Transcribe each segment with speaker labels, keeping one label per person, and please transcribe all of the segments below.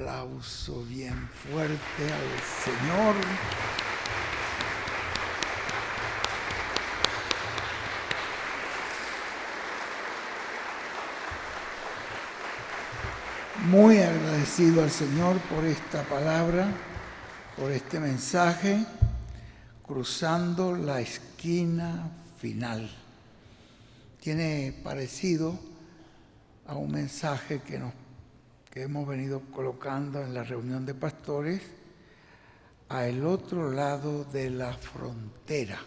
Speaker 1: aplauso bien fuerte al Señor. Muy agradecido al Señor por esta palabra, por este mensaje, cruzando la esquina final. Tiene parecido a un mensaje que hemos venido colocando en la reunión de pastores, a el otro lado de la frontera.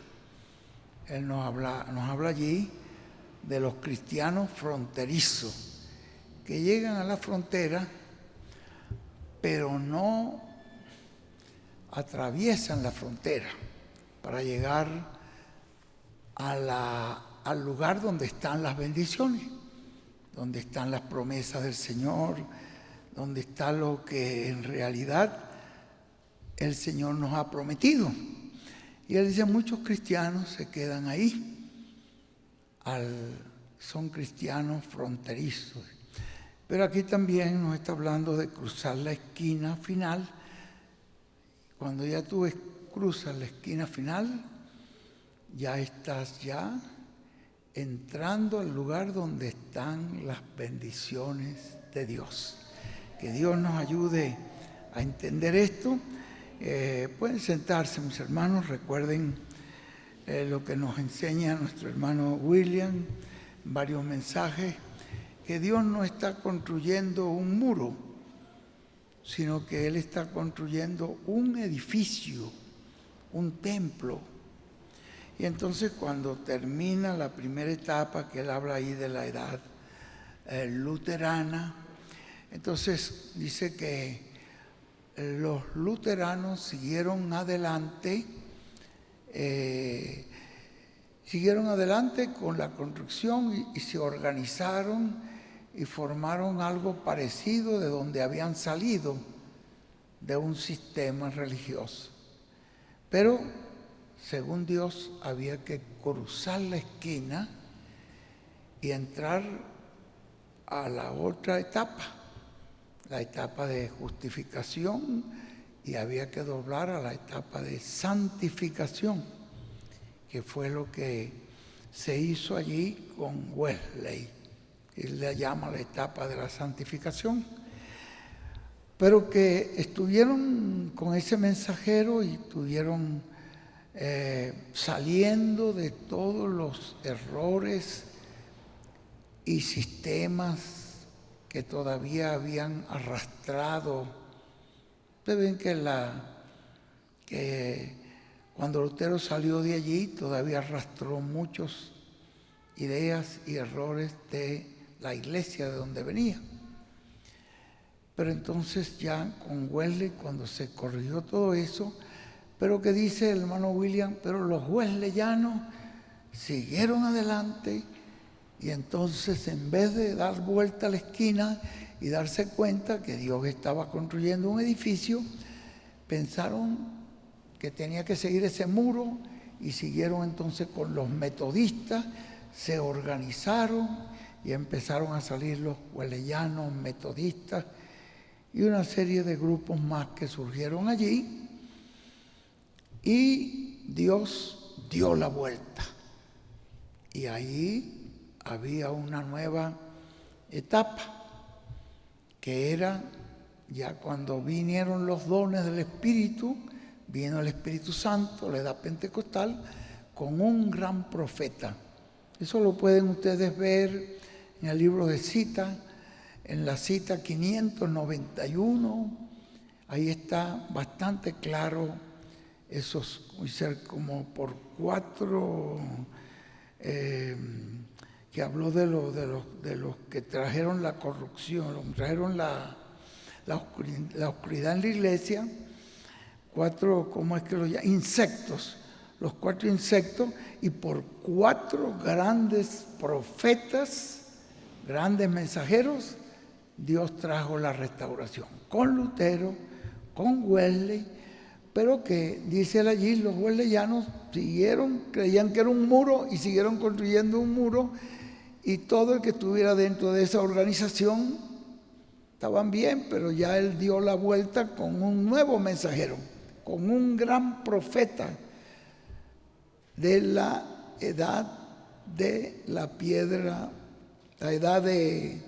Speaker 1: Él nos habla allí de los cristianos fronterizos, que llegan a la frontera, pero no atraviesan la frontera para llegar al lugar donde están las bendiciones, donde están las promesas del Señor, donde está lo que en realidad el Señor nos ha prometido. Y él dice, muchos cristianos se quedan ahí, son cristianos fronterizos. Pero aquí también nos está hablando de cruzar la esquina final. Cuando ya tú cruzas la esquina final, ya estás entrando al lugar donde están las bendiciones de Dios. Que Dios nos ayude a entender esto. Pueden sentarse, mis hermanos. Recuerden lo que nos enseña nuestro hermano William, varios mensajes, que Dios no está construyendo un muro, sino que Él está construyendo un edificio, un templo. Y entonces cuando termina la primera etapa, que Él habla ahí de la edad luterana, entonces dice que los luteranos siguieron adelante con la construcción y se organizaron y formaron algo parecido de donde habían salido, de un sistema religioso. Pero, según Dios, había que cruzar la esquina y entrar a la otra etapa, la etapa de justificación, y había que doblar a la etapa de santificación, que fue lo que se hizo allí con Wesley. Él le llama la etapa de la santificación. Pero que estuvieron con ese mensajero y estuvieron saliendo de todos los errores y sistemas que todavía habían arrastrado. Ustedes ven que cuando Lutero salió de allí, todavía arrastró muchas ideas y errores de la iglesia de donde venía. Pero entonces ya con Wesley, cuando se corrigió todo eso, pero que dice el hermano William, pero los wesleyanos siguieron adelante y entonces en vez de dar vuelta a la esquina y darse cuenta que Dios estaba construyendo un edificio, pensaron que tenía que seguir ese muro y siguieron entonces con los metodistas, se organizaron y empezaron a salir los wesleyanos, metodistas y una serie de grupos más que surgieron allí, y Dios dio la vuelta. Y ahí había una nueva etapa, que era ya cuando vinieron los dones del Espíritu, vino el Espíritu Santo, la edad pentecostal, con un gran profeta. Eso lo pueden ustedes ver en el libro de citas, en la cita 591, ahí está bastante claro esos, como por 4, que habló de los que trajeron la corrupción, trajeron la oscuridad en la iglesia, 4, ¿cómo es que lo llaman? Insectos, los 4 insectos, y por 4 grandes profetas, grandes mensajeros, Dios trajo la restauración, con Lutero, con Wesley, pero que, dice él allí, los wesleyanos creían que era un muro y siguieron construyendo un muro, y todo el que estuviera dentro de esa organización estaban bien, pero ya él dio la vuelta con un nuevo mensajero, con un gran profeta de la edad de la piedra, la edad de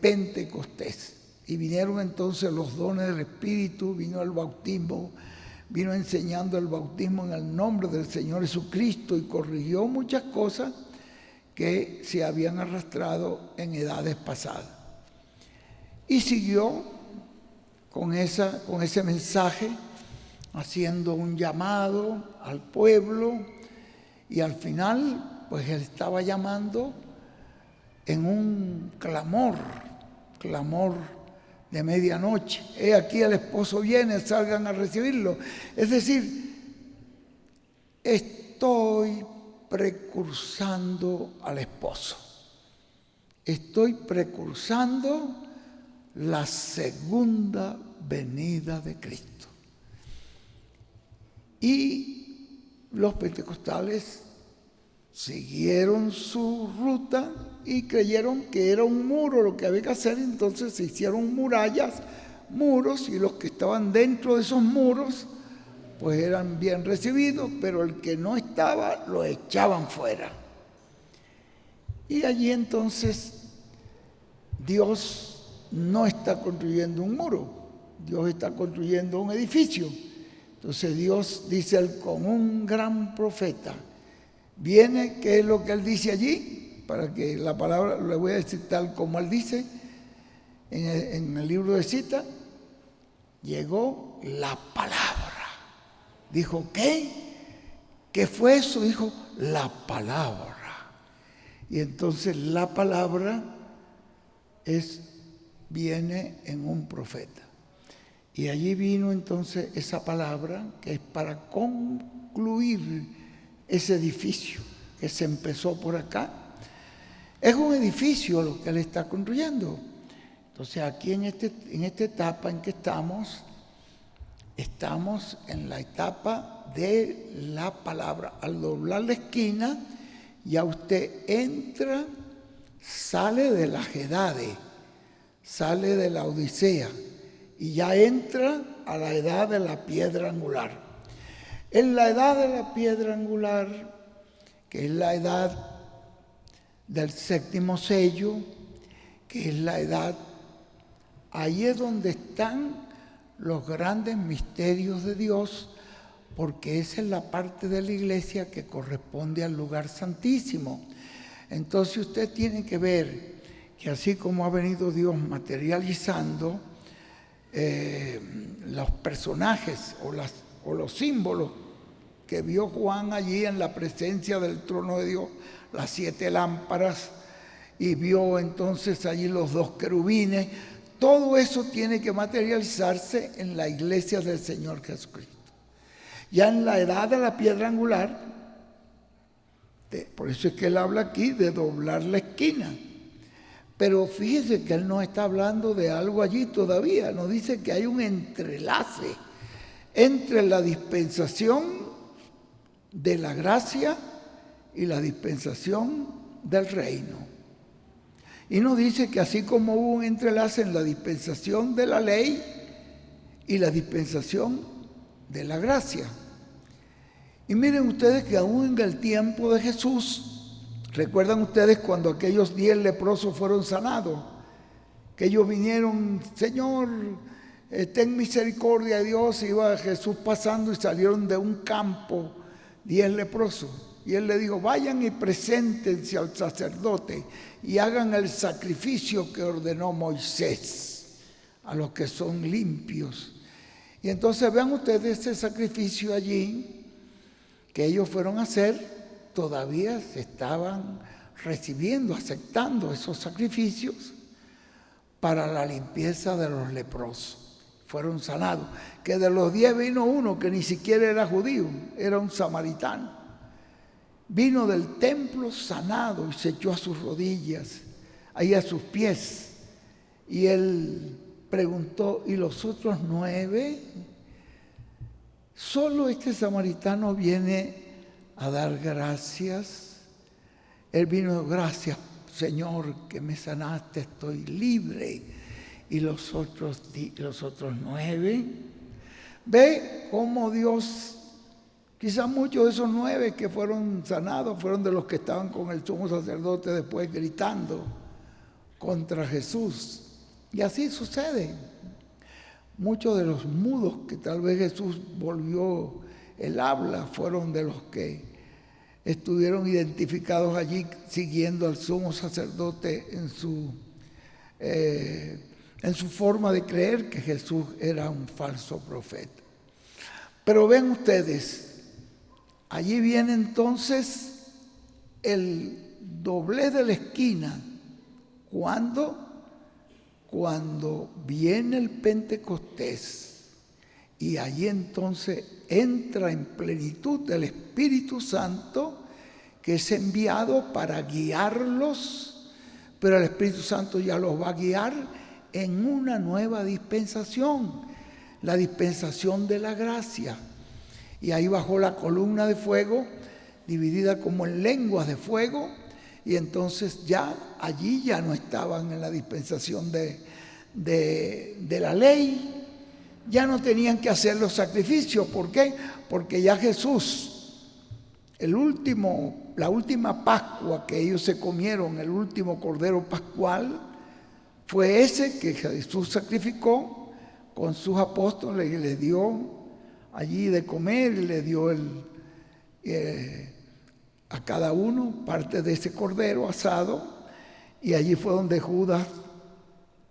Speaker 1: Pentecostés. Y vinieron entonces los dones del Espíritu, vino el bautismo, vino enseñando el bautismo en el nombre del Señor Jesucristo y corrigió muchas cosas que se habían arrastrado en edades pasadas. Y siguió con ese mensaje, haciendo un llamado al pueblo, y al final, pues él estaba llamando en un clamor de medianoche. He aquí el esposo viene, salgan a recibirlo. Es decir, estoy precursando al esposo. Estoy precursando la segunda venida de Cristo. Y los pentecostales siguieron su ruta y creyeron que era un muro lo que había que hacer, entonces se hicieron murallas, muros, y los que estaban dentro de esos muros pues eran bien recibidos, pero el que no estaba lo echaban fuera. Y allí entonces Dios no está construyendo un muro, Dios está construyendo un edificio. Entonces Dios dice con un gran profeta, viene, ¿qué es lo que él dice allí? Para que la palabra, le voy a decir tal como él dice en el libro de Cita, llegó la palabra. Dijo, ¿qué? ¿Qué fue eso? Dijo, la palabra. Y entonces la palabra viene en un profeta. Y allí vino entonces esa palabra que es para concluir ese edificio que se empezó por acá. Es un edificio lo que él está construyendo. Entonces aquí en esta etapa en que estamos en la etapa de la palabra. Al doblar la esquina, ya usted entra, sale de la Gedade, sale de la Odisea y ya entra a la edad de la piedra angular. En la edad de la piedra angular, que es la edad del séptimo sello, que es la edad, ahí es donde están los grandes misterios de Dios, porque esa es la parte de la iglesia que corresponde al lugar santísimo. Entonces usted tiene que ver que así como ha venido Dios materializando los personajes o los símbolos que vio Juan allí en la presencia del trono de Dios, las 7 lámparas, y vio entonces allí los 2 querubines. Todo eso tiene que materializarse en la iglesia del Señor Jesucristo. Ya en la edad de la piedra angular, por eso es que él habla aquí de doblar la esquina. Pero fíjese que él no está hablando de algo allí todavía, nos dice que hay un entrelace entre la dispensación de la gracia y la dispensación del reino. Y nos dice que así como hubo un entrelace en la dispensación de la ley y la dispensación de la gracia. Y miren ustedes que aún en el tiempo de Jesús, ¿recuerdan ustedes cuando aquellos 10 leprosos fueron sanados? Que ellos vinieron, Señor, ten misericordia de Dios, iba Jesús pasando y salieron de un campo 10 leprosos. Y él le dijo, vayan y preséntense al sacerdote y hagan el sacrificio que ordenó Moisés a los que son limpios. Y entonces vean ustedes ese sacrificio allí que ellos fueron a hacer, todavía se estaban recibiendo, aceptando esos sacrificios para la limpieza de los leprosos. Fueron sanados. Que de los 10 vino uno que ni siquiera era judío, era un samaritano. Vino del templo sanado y se echó a sus rodillas, ahí a sus pies. Y él preguntó, ¿y los otros 9? Solo este samaritano viene a dar gracias. Él vino, gracias Señor que me sanaste, estoy libre. y los otros 9. Ve cómo Dios, quizás muchos de esos 9 que fueron sanados fueron de los que estaban con el sumo sacerdote después gritando contra Jesús. Y así sucede. Muchos de los mudos que tal vez Jesús volvió el habla fueron de los que estuvieron identificados allí siguiendo al sumo sacerdote en su forma de creer que Jesús era un falso profeta. Pero ven ustedes, allí viene entonces el doblez de la esquina. Cuando viene el Pentecostés y allí entonces entra en plenitud del Espíritu Santo, que es enviado para guiarlos, pero el Espíritu Santo ya los va a guiar en una nueva dispensación, la dispensación de la gracia. Y ahí bajó la columna de fuego, dividida como en lenguas de fuego, y entonces ya allí ya no estaban en la dispensación de la ley, ya no tenían que hacer los sacrificios. ¿Por qué? Porque ya Jesús, la última Pascua que ellos se comieron, el último Cordero Pascual, fue ese que Jesús sacrificó con sus apóstoles y les dio allí de comer, y le dio a cada uno parte de ese cordero asado, y allí fue donde Judas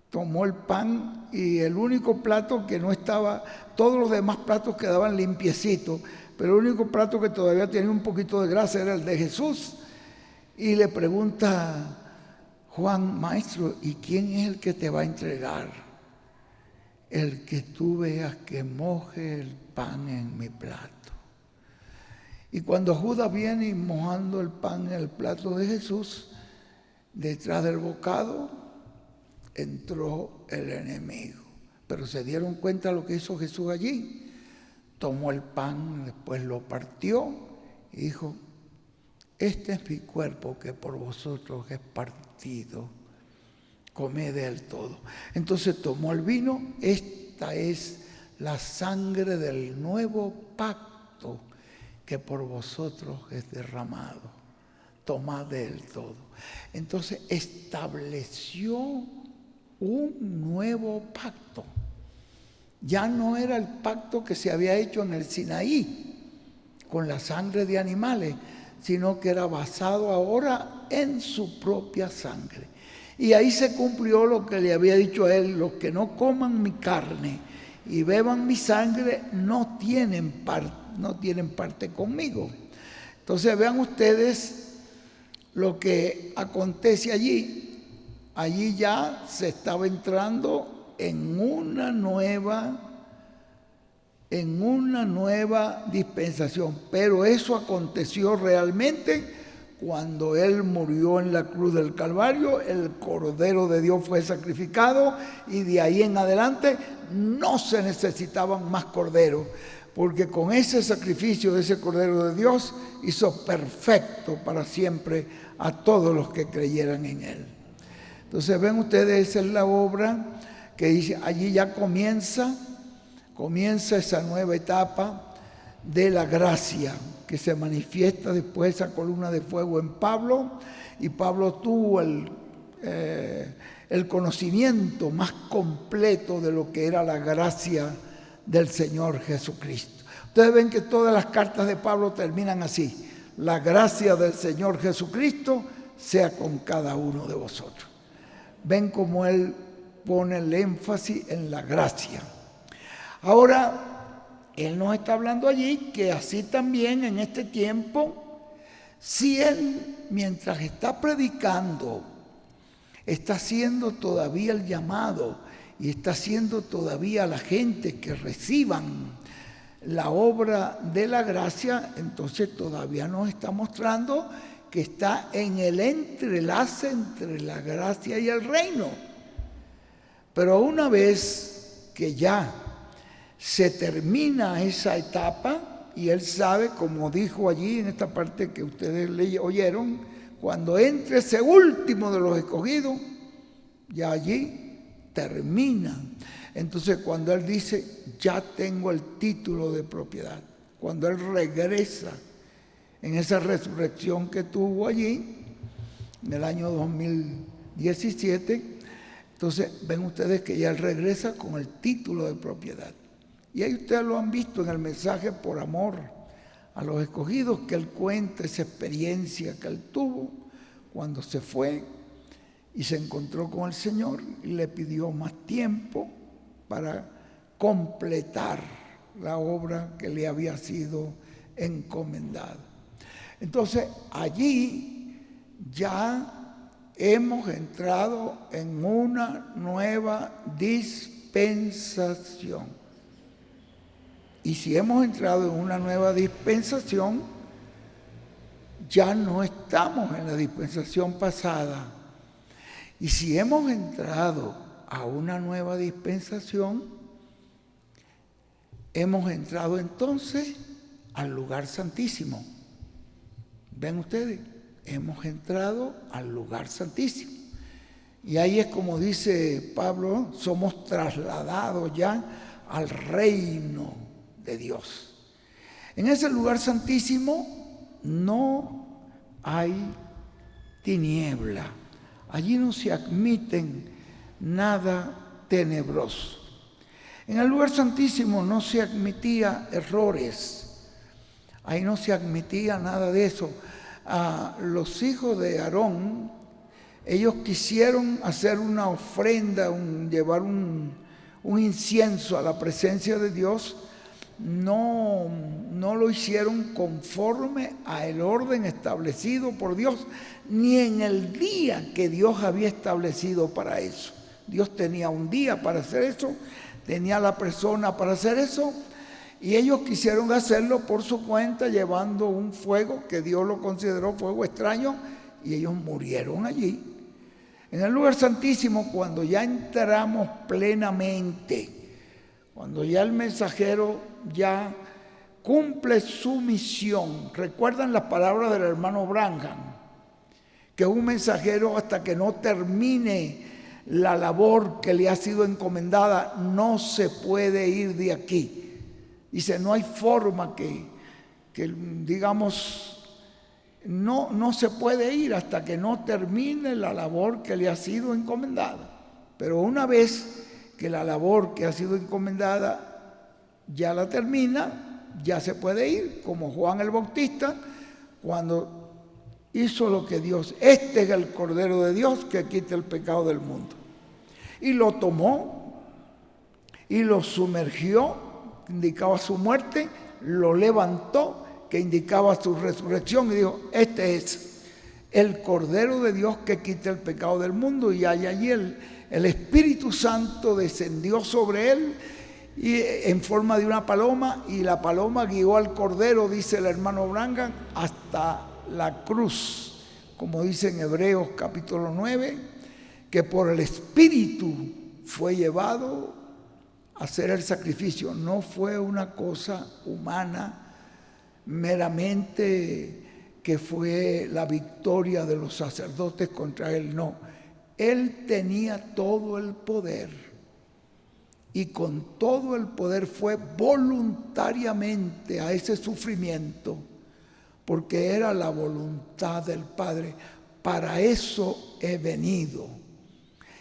Speaker 1: tomó el pan, y el único plato que no estaba, todos los demás platos quedaban limpiecitos, pero el único plato que todavía tenía un poquito de grasa era el de Jesús. Y le pregunta Juan: maestro, ¿y quién es el que te va a entregar? El que tú veas que moje el pan en mi plato. Y cuando Judas viene y mojando el pan en el plato de Jesús, detrás del bocado entró el enemigo. Pero se dieron cuenta de lo que hizo Jesús allí. Tomó el pan, después lo partió y dijo: este es mi cuerpo que por vosotros es partido, comed de él todo. Entonces tomó el vino: esta es la sangre del nuevo pacto que por vosotros es derramado, tomad de él todo. Entonces estableció un nuevo pacto. Ya no era el pacto que se había hecho en el Sinaí con la sangre de animales, sino que era basado ahora en su propia sangre. Y ahí se cumplió lo que le había dicho a él: los que no coman mi carne y beban mi sangre no tienen parte conmigo. Entonces vean ustedes lo que acontece allí. Allí ya se estaba entrando en una nueva dispensación, pero eso aconteció realmente cuando Él murió en la cruz del Calvario. El Cordero de Dios fue sacrificado y de ahí en adelante no se necesitaban más corderos, porque con ese sacrificio de ese Cordero de Dios hizo perfecto para siempre a todos los que creyeran en Él. Entonces ven ustedes, esa es la obra que dice, allí ya comienza esa nueva etapa de la gracia que se manifiesta después de esa columna de fuego en Pablo, y Pablo tuvo el conocimiento más completo de lo que era la gracia del Señor Jesucristo. Ustedes ven que todas las cartas de Pablo terminan así: la gracia del Señor Jesucristo sea con cada uno de vosotros. Ven cómo él pone el énfasis en la gracia. Ahora, él nos está hablando allí que así también en este tiempo, si él, mientras está predicando, está haciendo todavía el llamado y está haciendo todavía a la gente que reciban la obra de la gracia, entonces todavía nos está mostrando que está en el entrelace entre la gracia y el reino. Pero una vez que ya se termina esa etapa, y él sabe, como dijo allí en esta parte que ustedes oyeron, cuando entre ese último de los escogidos, ya allí termina. Entonces cuando Él dice, ya tengo el título de propiedad, cuando Él regresa en esa resurrección que tuvo allí, en el año 2017, entonces ven ustedes que ya Él regresa con el título de propiedad. Y ahí ustedes lo han visto en el mensaje Por Amor a los Escogidos, que Él cuenta esa experiencia que Él tuvo cuando se fue y se encontró con el Señor y le pidió más tiempo para completar la obra que le había sido encomendada. Entonces allí ya hemos entrado en una nueva dispensación. Y si hemos entrado en una nueva dispensación, ya no estamos en la dispensación pasada. Y si hemos entrado a una nueva dispensación, hemos entrado entonces al lugar santísimo. ¿Ven ustedes? Hemos entrado al lugar santísimo. Y ahí es como dice Pablo, somos trasladados ya al reino de Dios. En ese lugar santísimo no hay tiniebla. Allí no se admiten nada tenebroso. En el lugar santísimo no se admitía errores. Ahí no se admitía nada de eso. Los hijos de Aarón, ellos quisieron hacer una ofrenda, llevar un incienso a la presencia de Dios. No lo hicieron conforme al orden establecido por Dios, ni en el día que Dios había establecido para eso. Dios tenía un día para hacer eso, tenía la persona para hacer eso, y ellos quisieron hacerlo por su cuenta, llevando un fuego que Dios lo consideró fuego extraño, y ellos murieron allí. En el lugar santísimo, cuando ya entramos plenamente, cuando ya el mensajero ya cumple su misión. ¿Recuerdan las palabras del hermano Branham? Que un mensajero, hasta que no termine la labor que le ha sido encomendada, no se puede ir de aquí. Dice, no hay forma que digamos, no se puede ir hasta que no termine la labor que le ha sido encomendada. Pero una vez que la labor que ha sido encomendada ya la termina, ya se puede ir, como Juan el Bautista, cuando hizo lo que Dios, este es el Cordero de Dios que quita el pecado del mundo. Y lo tomó y lo sumergió, que indicaba su muerte, lo levantó, que indicaba su resurrección, y dijo, este es el Cordero de Dios que quita el pecado del mundo. Y allí el Espíritu Santo descendió sobre él y en forma de una paloma, y la paloma guió al Cordero, dice el hermano Branham, hasta la cruz, como dice en Hebreos capítulo 9, que por el Espíritu fue llevado a hacer el sacrificio. No fue una cosa humana meramente, que fue la victoria de los sacerdotes contra él, no. Él tenía todo el poder. Y con todo el poder fue voluntariamente a ese sufrimiento, porque era la voluntad del Padre. Para eso he venido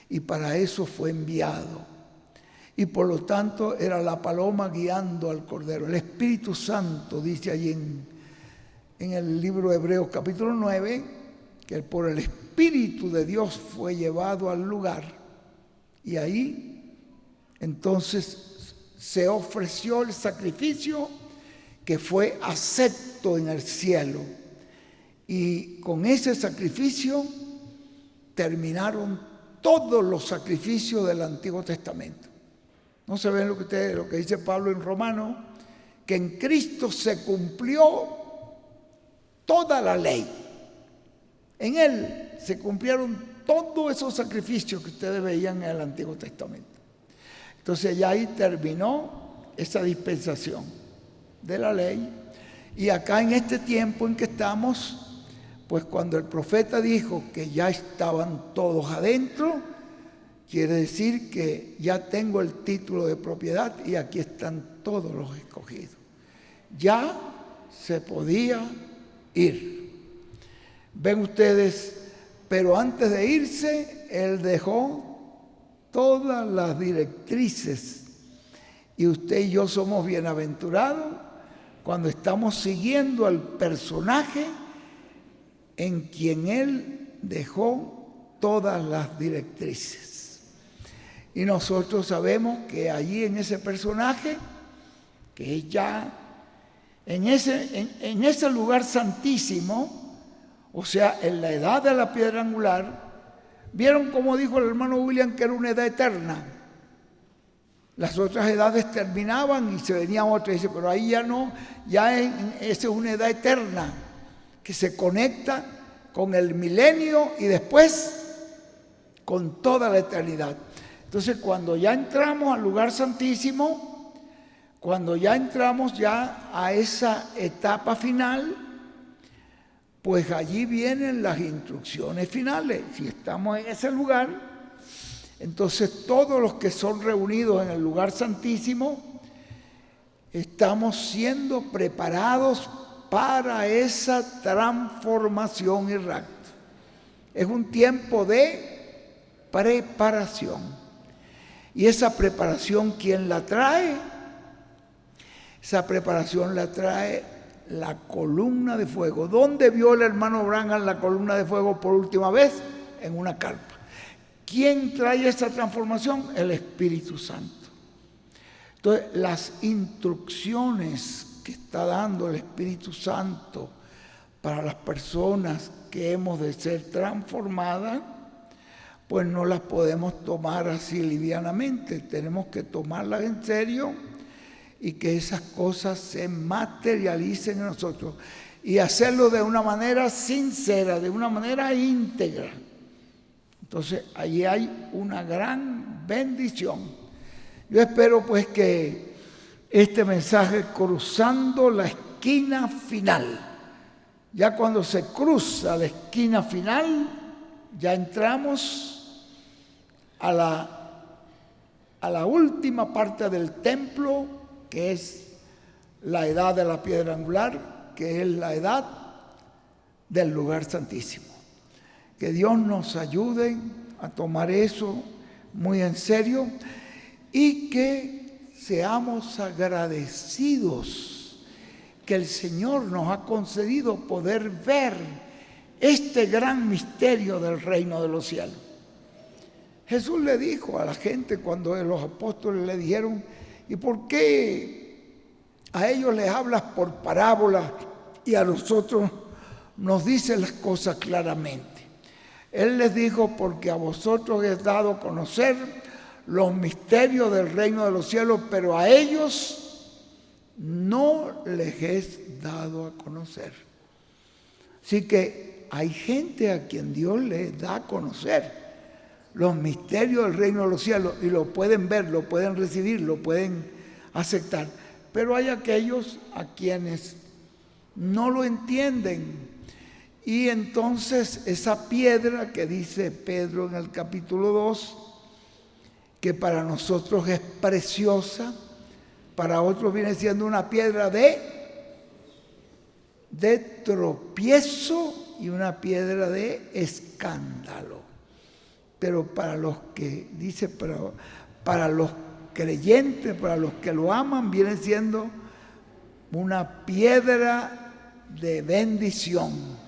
Speaker 1: y para eso fue enviado. Y por lo tanto era la paloma guiando al Cordero. El Espíritu Santo dice allí en el libro de Hebreos capítulo 9, que por el Espíritu de Dios fue llevado al lugar, y ahí entonces se ofreció el sacrificio que fue acepto en el cielo. Y con ese sacrificio terminaron todos los sacrificios del Antiguo Testamento. ¿No se ven lo que dice Pablo en Romanos? Que en Cristo se cumplió toda la ley. En Él se cumplieron todos esos sacrificios que ustedes veían en el Antiguo Testamento. Entonces ya ahí terminó esa dispensación de la ley. Y acá en este tiempo en que estamos, pues cuando el profeta dijo que ya estaban todos adentro, quiere decir que ya tengo el título de propiedad y aquí están todos los escogidos. Ya se podía ir. Ven ustedes, pero antes de irse, él dejó todas las directrices. Y usted y yo somos bienaventurados cuando estamos siguiendo al personaje en quien él dejó todas las directrices. Y nosotros sabemos que allí en ese personaje, que es ya en ese lugar santísimo, o sea, en la edad de la piedra angular, vieron como dijo el hermano William que era una edad eterna. Las otras edades terminaban y se venía otra, y dice, pero ahí ya no, esa es una edad eterna que se conecta con el milenio y después con toda la eternidad. Entonces, cuando ya entramos al lugar santísimo, cuando ya entramos ya a esa etapa final, pues allí vienen las instrucciones finales. Si estamos en ese lugar, entonces todos los que son reunidos en el lugar santísimo, estamos siendo preparados para esa transformación y rapto. Es un tiempo de preparación. Y esa preparación, ¿quién la trae? Esa preparación la trae la columna de fuego. ¿Dónde vio el hermano Branham la columna de fuego por última vez? En una carpa. ¿Quién trae esta transformación? El Espíritu Santo. Entonces, las instrucciones que está dando el Espíritu Santo para las personas que hemos de ser transformadas, pues no las podemos tomar así livianamente. Tenemos que tomarlas en serio y que esas cosas se materialicen en nosotros y hacerlo de una manera sincera, de una manera íntegra. Entonces, allí hay una gran bendición. Yo espero pues que este mensaje, cruzando la esquina final, ya cuando se cruza la esquina final, ya entramos a la última parte del templo, que es la edad de la piedra angular, que es la edad del lugar santísimo. Que Dios nos ayude a tomar eso muy en serio y que seamos agradecidos que el Señor nos ha concedido poder ver este gran misterio del reino de los cielos. Jesús le dijo a la gente cuando los apóstoles le dijeron, ¿y por qué a ellos les hablas por parábolas y a nosotros nos dices las cosas claramente? Él les dijo, porque a vosotros es dado a conocer los misterios del reino de los cielos, pero a ellos no les es dado a conocer. Así que hay gente a quien Dios les da a conocer los misterios del reino de los cielos y lo pueden ver, lo pueden recibir, lo pueden aceptar. Pero hay aquellos a quienes no lo entienden. Y entonces esa piedra que dice Pedro en el capítulo 2, que para nosotros es preciosa, para otros viene siendo una piedra de tropiezo y una piedra de escándalo. Pero para los que, dice, pero para los creyentes, para los que lo aman, viene siendo una piedra de bendición.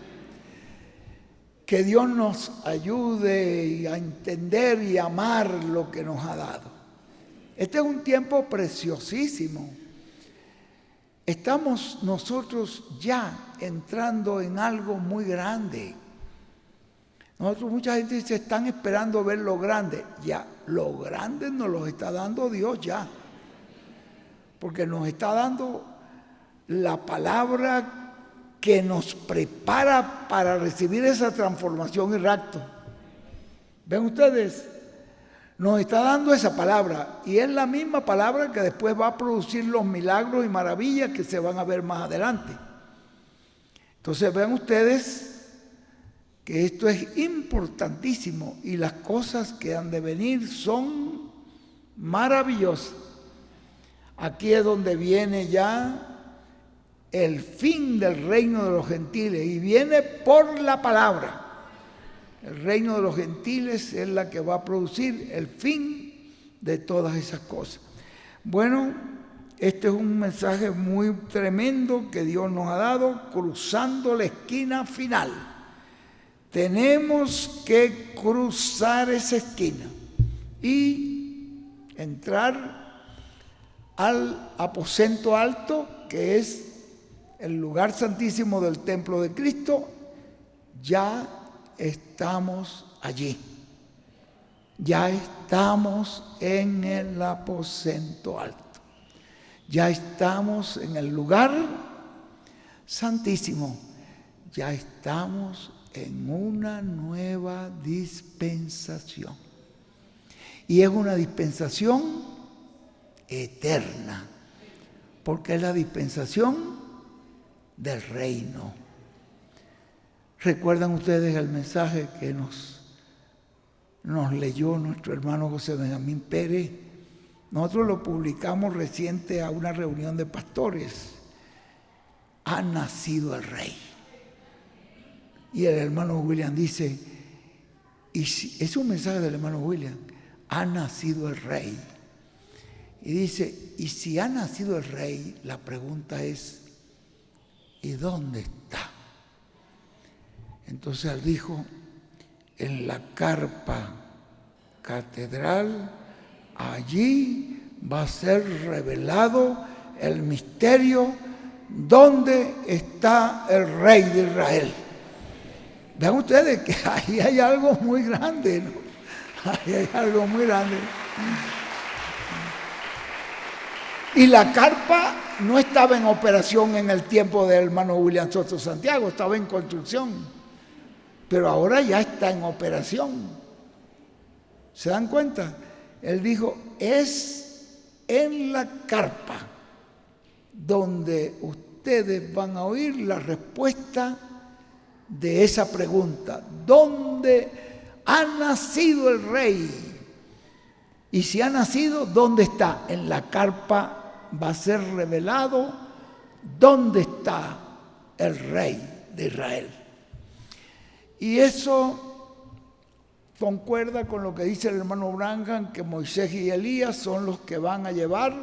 Speaker 1: Que Dios nos ayude a entender y amar lo que nos ha dado. Este es un tiempo preciosísimo. Estamos nosotros ya entrando en algo muy grande. Mucha gente dice, están esperando ver lo grande. Ya, lo grande nos lo está dando Dios ya. Porque nos está dando la palabra que nos prepara para recibir esa transformación y rapto. ¿Ven ustedes? Nos está dando esa palabra y es la misma palabra que después va a producir los milagros y maravillas que se van a ver más adelante. Entonces ven ustedes que esto es importantísimo y las cosas que han de venir son maravillosas. Aquí es donde viene ya el fin del reino de los gentiles y viene por la palabra. El reino de los gentiles es la que va a producir el fin de todas esas cosas. Bueno, este es un mensaje muy tremendo que Dios nos ha dado, cruzando la esquina final. Tenemos que cruzar esa esquina y entrar al aposento alto, que es el lugar santísimo del templo de Cristo. Ya estamos allí. Ya estamos en el aposento alto. Ya estamos en el lugar santísimo. Ya estamos en una nueva dispensación. Y es una dispensación eterna, porque es la dispensación del reino. ¿Recuerdan ustedes el mensaje que nos leyó nuestro hermano José Benjamín Pérez? Nosotros lo publicamos reciente a una reunión de pastores. Ha nacido el rey. Y el hermano William dice, es un mensaje del hermano William, ha nacido el rey. Y dice, y si ha nacido el rey, la pregunta es, ¿y dónde está? Entonces él dijo, en la carpa catedral, allí va a ser revelado el misterio, ¿dónde está el rey de Israel? Vean ustedes que ahí hay algo muy grande, ¿no? Ahí hay algo muy grande. Y la carpa no estaba en operación en el tiempo del hermano William Soto Santiago, estaba en construcción. Pero ahora ya está en operación. ¿Se dan cuenta? Él dijo, es en la carpa donde ustedes van a oír la respuesta de esa pregunta. ¿Dónde ha nacido el rey? Y si ha nacido, ¿dónde está? En la carpa va a ser revelado dónde está el rey de Israel. Y eso concuerda con lo que dice el hermano Branham, que Moisés y Elías son los que van a llevar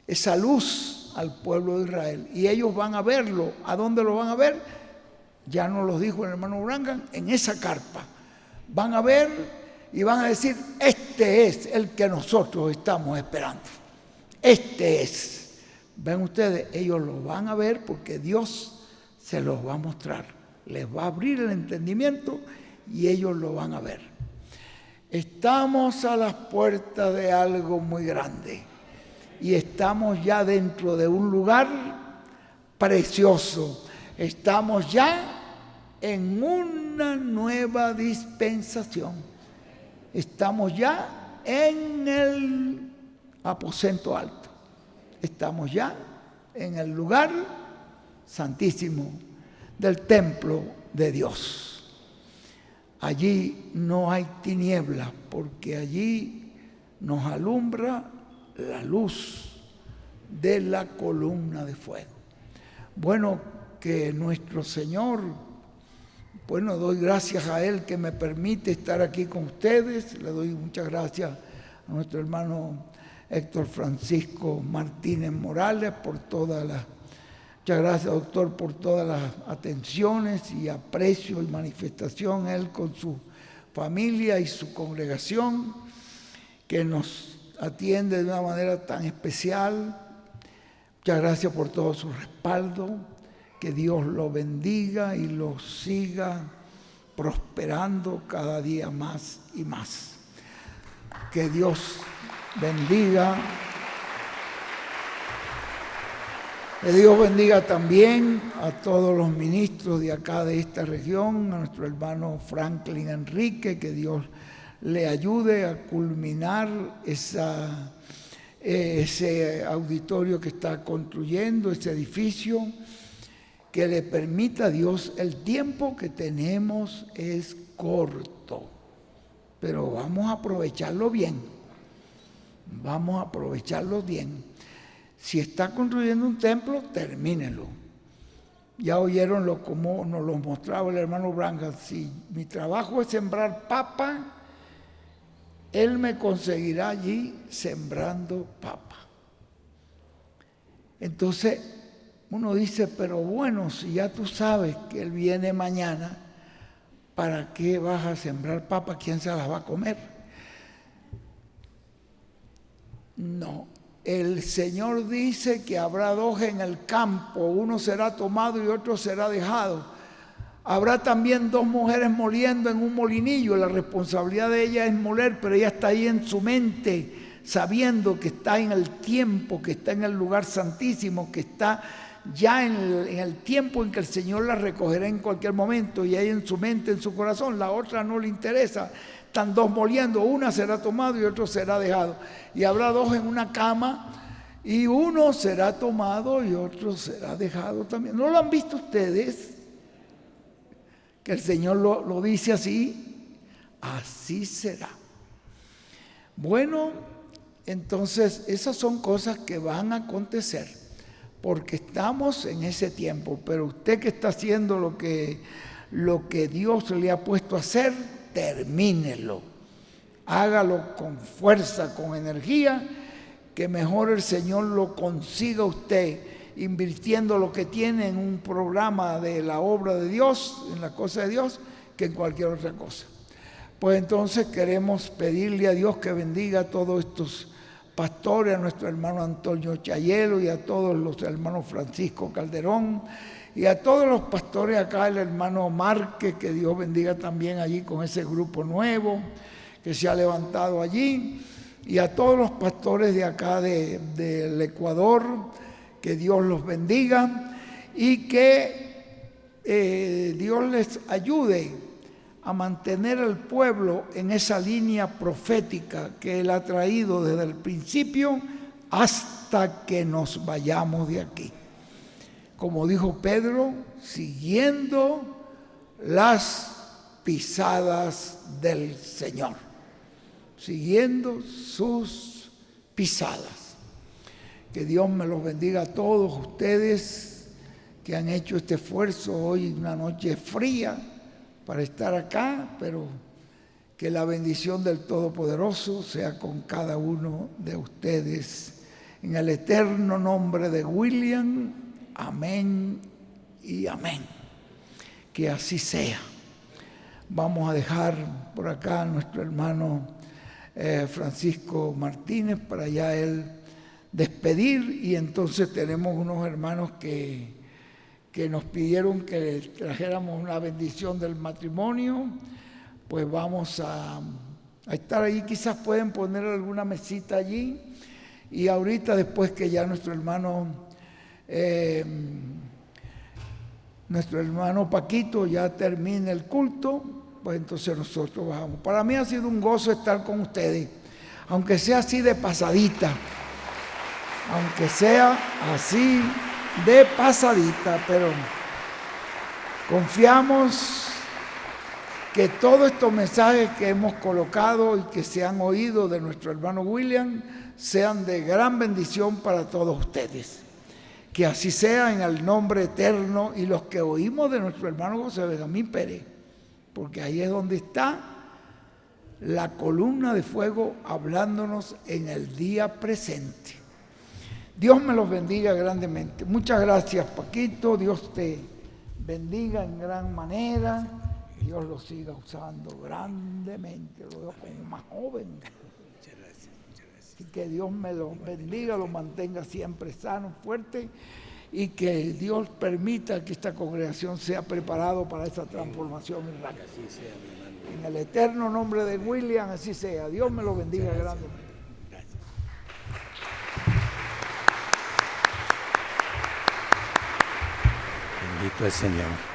Speaker 1: esa luz al pueblo de Israel. Y ellos van a verlo. ¿A dónde lo van a ver? Ya nos lo dijo el hermano Branham, en esa carpa. Van a ver y van a decir, este es el que nosotros estamos esperando. Este es. Ven ustedes, ellos lo van a ver porque Dios se los va a mostrar. Les va a abrir el entendimiento y ellos lo van a ver. Estamos a las puertas de algo muy grande y estamos ya dentro de un lugar precioso. Estamos ya en una nueva dispensación. Estamos ya en el aposento alto. Estamos ya en el lugar santísimo del templo de Dios. Allí no hay tinieblas, porque allí nos alumbra la luz de la columna de fuego. Bueno, que nuestro Señor, bueno, doy gracias a Él que me permite estar aquí con ustedes. Le doy muchas gracias a nuestro hermano Héctor Francisco Martínez Morales por todas las... Muchas gracias, doctor, por todas las atenciones y aprecio y manifestación, él con su familia y su congregación, que nos atiende de una manera tan especial. Muchas gracias por todo su respaldo. Que Dios lo bendiga y lo siga prosperando cada día más y más. Que Dios bendiga. Que Dios bendiga también a todos los ministros de acá de esta región, a nuestro hermano Franklin Enrique, que Dios le ayude a culminar ese auditorio que está construyendo, ese edificio, que le permita a Dios. El tiempo que tenemos es corto, pero vamos a aprovecharlo bien. Vamos a aprovecharlo bien. Si está construyendo un templo, termínelo. Ya oyeron cómo nos lo mostraba el hermano Branham. Si mi trabajo es sembrar papa, él me conseguirá allí sembrando papa. Entonces uno dice, pero bueno, si ya tú sabes que él viene mañana, ¿para qué vas a sembrar papa? ¿Quién se las va a comer? No. El Señor dice que habrá dos en el campo, uno será tomado y otro será dejado. Habrá también dos mujeres moliendo en un molinillo, la responsabilidad de ella es moler, pero ella está ahí en su mente, sabiendo que está en el tiempo, que está en el lugar santísimo, que está ya en el tiempo en que el Señor la recogerá en cualquier momento, y ahí en su mente, en su corazón. La otra no le interesa. Están dos moliendo, una será tomado y otro será dejado. Y habrá dos en una cama y uno será tomado y otro será dejado también. ¿No lo han visto ustedes? Que el Señor lo dice así. Así será. Bueno, entonces esas son cosas que van a acontecer porque estamos en ese tiempo. Pero usted que está haciendo lo que Dios le ha puesto a hacer, termínelo, hágalo con fuerza, con energía, que mejor el Señor lo consiga usted invirtiendo lo que tiene en un programa de la obra de Dios, en la cosa de Dios, que en cualquier otra cosa. Pues entonces queremos pedirle a Dios que bendiga a todos estos pastores, a nuestro hermano Antonio Chayelo y a todos los hermanos Francisco Calderón, y a todos los pastores acá, el hermano Márquez, que Dios bendiga también allí con ese grupo nuevo que se ha levantado allí, y a todos los pastores de acá del Ecuador, que Dios los bendiga y que Dios les ayude a mantener al pueblo en esa línea profética que Él ha traído desde el principio hasta que nos vayamos de aquí. Como dijo Pedro, siguiendo las pisadas del Señor, siguiendo sus pisadas. Que Dios me los bendiga a todos ustedes que han hecho este esfuerzo hoy, una noche fría, para estar acá, pero que la bendición del Todopoderoso sea con cada uno de ustedes. En el eterno nombre de William, amén y amén. Que así sea. Vamos a dejar por acá a nuestro hermano Francisco Martínez para ya él despedir, y entonces tenemos unos hermanos que nos pidieron que trajéramos una bendición del matrimonio. Pues vamos a estar ahí, quizás pueden poner alguna mesita allí, y ahorita después que ya nuestro hermano Paquito ya termine el culto, pues entonces nosotros bajamos. Para mí ha sido un gozo estar con ustedes, aunque sea así de pasadita, pero confiamos que todos estos mensajes que hemos colocado y que se han oído de nuestro hermano William sean de gran bendición para todos ustedes. Que así sea en el nombre eterno, y los que oímos de nuestro hermano José Benjamín Pérez, porque ahí es donde está la columna de fuego hablándonos en el día presente. Dios me los bendiga grandemente. Muchas gracias, Paquito. Dios te bendiga en gran manera. Dios lo siga usando grandemente. Lo veo como más joven. Muchas gracias. Así que Dios me lo bendiga, lo mantenga siempre sano, fuerte, y que Dios permita que esta congregación sea preparada para esa transformación en la. En el eterno nombre de William, así sea. Dios me lo bendiga grandemente.
Speaker 2: Bendito el Señor.